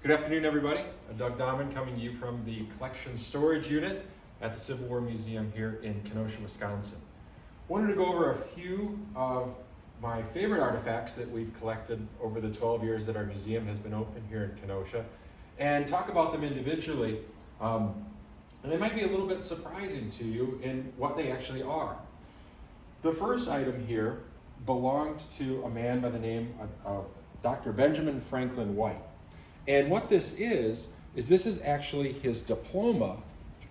Good afternoon, everybody. Doug Dammann coming to you from the Collection Storage Unit at the Civil War Museum here in Kenosha, Wisconsin. Wanted to go over a few of my favorite artifacts that we've collected over the 12 years that our museum has been open here in Kenosha and talk about them individually. And they might be a little bit surprising to you in what they actually are. The first item here belonged to a man by the name of Dr. Benjamin Franklin White. And what this is this is actually his diploma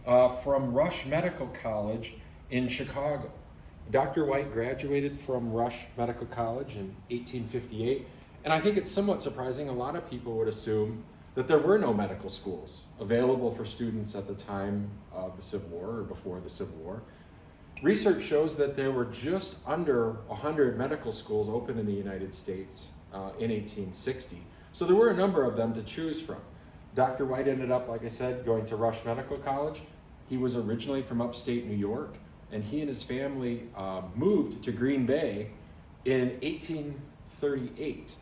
from Rush Medical College in Chicago. Dr. White graduated from Rush Medical College in 1858, and I think it's somewhat surprising. A lot of people would assume that there were no medical schools available for students at the time of the Civil War or before the Civil War. Research shows that there were just under 100 medical schools open in the United States in 1860. So there were a number of them to choose from. Dr. White ended up, like I said, going to Rush Medical College. He was originally from upstate New York, and he and his family moved to Green Bay in 1838.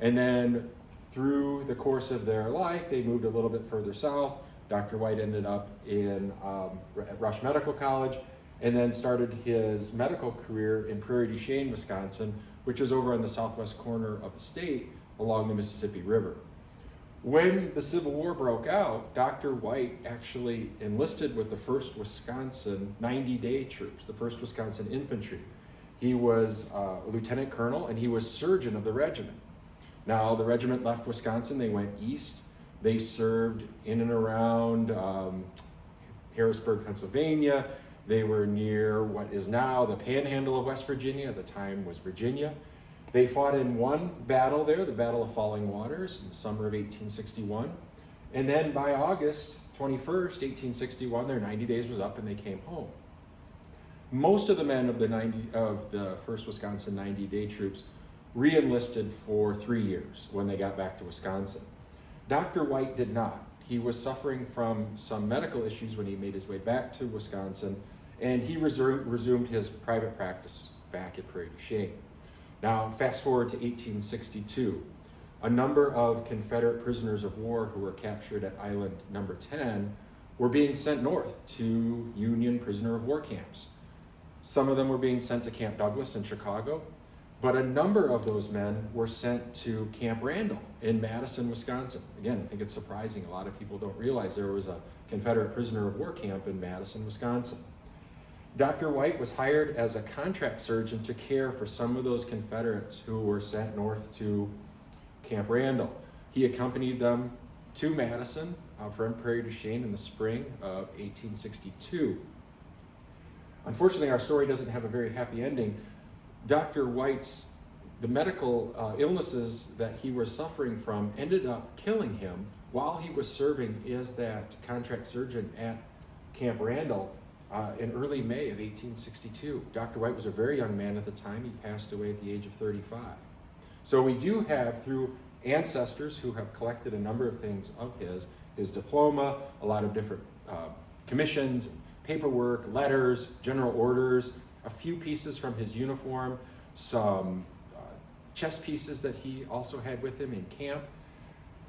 And then through the course of their life, they moved a little bit further south. Dr. White ended up at Rush Medical College and then started his medical career in Prairie du Chien, Wisconsin, which is over on the southwest corner of the state along the Mississippi River. When the Civil War broke out, Dr. White actually enlisted with the 1st Wisconsin 90-day troops, the 1st Wisconsin Infantry. He was a lieutenant colonel and he was surgeon of the regiment. Now, the regiment left Wisconsin, they went east. They served in and around Harrisburg, Pennsylvania. They were near what is now the Panhandle of West Virginia, at the time was Virginia. They fought in one battle there, the Battle of Falling Waters, in the summer of 1861. And then by August 21st, 1861, their 90 days was up and they came home. Most of the men of the 1st Wisconsin 90-day troops re-enlisted for 3 years when they got back to Wisconsin. Dr. White did not. He was suffering from some medical issues when he made his way back to Wisconsin, and he resumed his private practice back at Prairie du Chien. Now, fast forward to 1862. A number of Confederate prisoners of war who were captured at Island Number 10 were being sent north to Union prisoner of war camps. Some of them were being sent to Camp Douglas in Chicago, but a number of those men were sent to Camp Randall in Madison, Wisconsin. Again, I think it's surprising. A lot of people don't realize there was a Confederate prisoner of war camp in Madison, Wisconsin. Dr. White was hired as a contract surgeon to care for some of those Confederates who were sent north to Camp Randall. He accompanied them to Madison from Prairie du Chien in the spring of 1862. Unfortunately, our story doesn't have a very happy ending. Dr. White's, the medical illnesses that he was suffering from ended up killing him while he was serving as that contract surgeon at Camp Randall in early May of 1862. Dr. White was a very young man at the time. He passed away at the age of 35. So we do have, through ancestors who have collected a number of things of his diploma, a lot of different commissions, paperwork, letters, general orders, a few pieces from his uniform, some chess pieces that he also had with him in camp.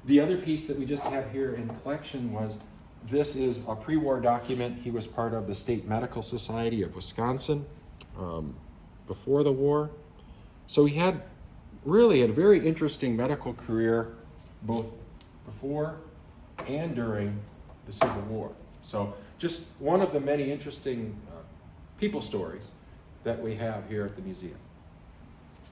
The other piece that we just have here in collection was, this is a pre-war document. He was part of the State Medical Society of Wisconsin before the war. So he had really a very interesting medical career both before and during the Civil War. So just one of the many interesting people stories that we have here at the museum.